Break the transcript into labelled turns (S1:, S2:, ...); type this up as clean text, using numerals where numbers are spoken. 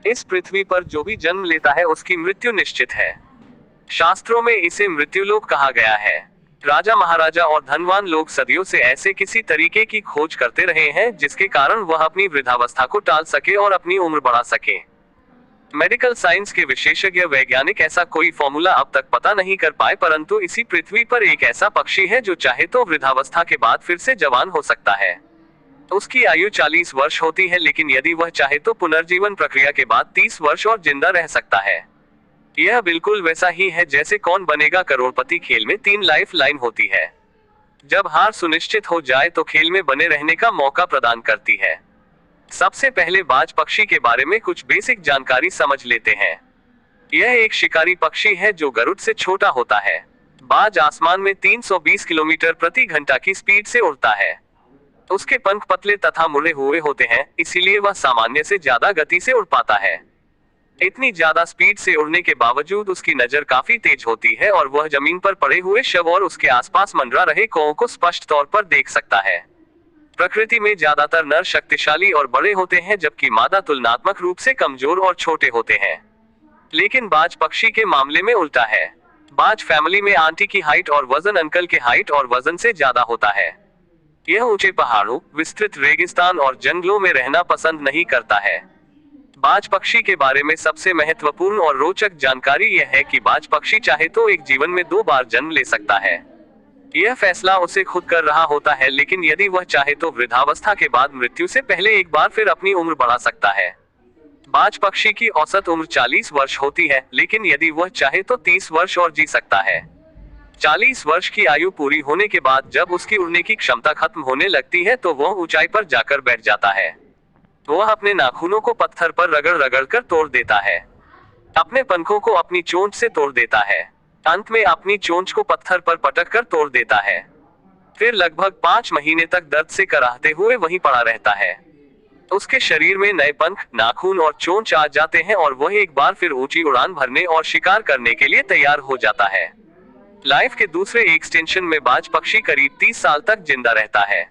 S1: इस पृथ्वी पर जो भी जन्म लेता है उसकी मृत्यु निश्चित है। शास्त्रों में इसे मृत्युलोक कहा गया है। राजा महाराजा और धनवान लोग सदियों से ऐसे किसी तरीके की खोज करते रहे हैं जिसके कारण वह अपनी वृद्धावस्था को टाल सके और अपनी उम्र बढ़ा सके। मेडिकल साइंस के विशेषज्ञ वैज्ञानिक ऐसा कोई फॉर्मूला अब तक पता नहीं कर पाए, परंतु इसी पृथ्वी पर एक ऐसा पक्षी है जो चाहे तो वृद्धावस्था के बाद फिर से जवान हो सकता है। उसकी आयु 40 वर्ष होती है, लेकिन यदि वह चाहे तो पुनर्जीवन प्रक्रिया के बाद 30 वर्ष और जिंदा रह सकता है। यह बिल्कुल वैसा ही है जैसे कौन बनेगा करोड़पति खेल में 3 लाइफ लाइन होती है। जब हार सुनिश्चित हो जाए तो खेल में बने रहने का मौका प्रदान करती है। सबसे पहले बाज पक्षी के बारे में कुछ बेसिक जानकारी समझ लेते हैं। यह एक शिकारी पक्षी है जो गरुड़ से छोटा होता है। बाज आसमान में 320 किलोमीटर प्रति घंटा की स्पीड से उड़ता है। उसके पंख पतले तथा मुड़े हुए होते हैं, इसीलिए वह सामान्य से ज्यादा गति से उड़ पाता है। इतनी ज्यादा स्पीड से उड़ने के बावजूद उसकी नजर काफी तेज होती है और वह जमीन पर पड़े हुए शव और उसके आसपास मंडरा रहे कौओं को स्पष्ट तौर पर देख सकता है। प्रकृति में ज्यादातर नर शक्तिशाली और बड़े होते हैं, जबकि मादा तुलनात्मक रूप से कमजोर और छोटे होते हैं। लेकिन बाज पक्षी के मामले में उल्टा है। बाज फैमिली में आंटी की हाइट और वजन अंकल के हाइट और वजन से ज्यादा होता है। यह ऊंचे पहाड़ों, विस्तृत रेगिस्तान और जंगलों में रहना पसंद नहीं करता है। बाज पक्षी के बारे में सबसे महत्वपूर्ण और रोचक जानकारी यह है कि बाज पक्षी चाहे तो एक जीवन में 2 बार जन्म ले सकता है। यह फैसला उसे खुद कर रहा होता है, लेकिन यदि वह चाहे तो वृद्धावस्था के बाद मृत्यु से पहले एक बार फिर अपनी उम्र बढ़ा सकता है। बाज पक्षी की औसत उम्र 40 वर्ष होती है, लेकिन यदि वह चाहे तो 30 वर्ष और जी सकता है। 40 वर्ष की आयु पूरी होने के बाद जब उसकी उड़ने की क्षमता खत्म होने लगती है तो वह ऊंचाई पर जाकर बैठ जाता है। वह अपने नाखूनों को पत्थर पर रगड़ रगड़ कर तोड़ देता है। अपने पंखों को अपनी चोंच से तोड़ देता है। अंत में अपनी चोंच को पत्थर पर पटक कर तोड़ देता है। फिर लगभग 5 महीने तक दर्द से कराहते हुए वहीं पड़ा रहता है। उसके शरीर में नए पंख, नाखून और चोंच आ जाते हैं और वह एक बार फिर ऊंची उड़ान भरने और शिकार करने के लिए तैयार हो जाता है। लाइफ के दूसरे एक्सटेंशन में बाज पक्षी करीब 30 साल तक जिंदा रहता है।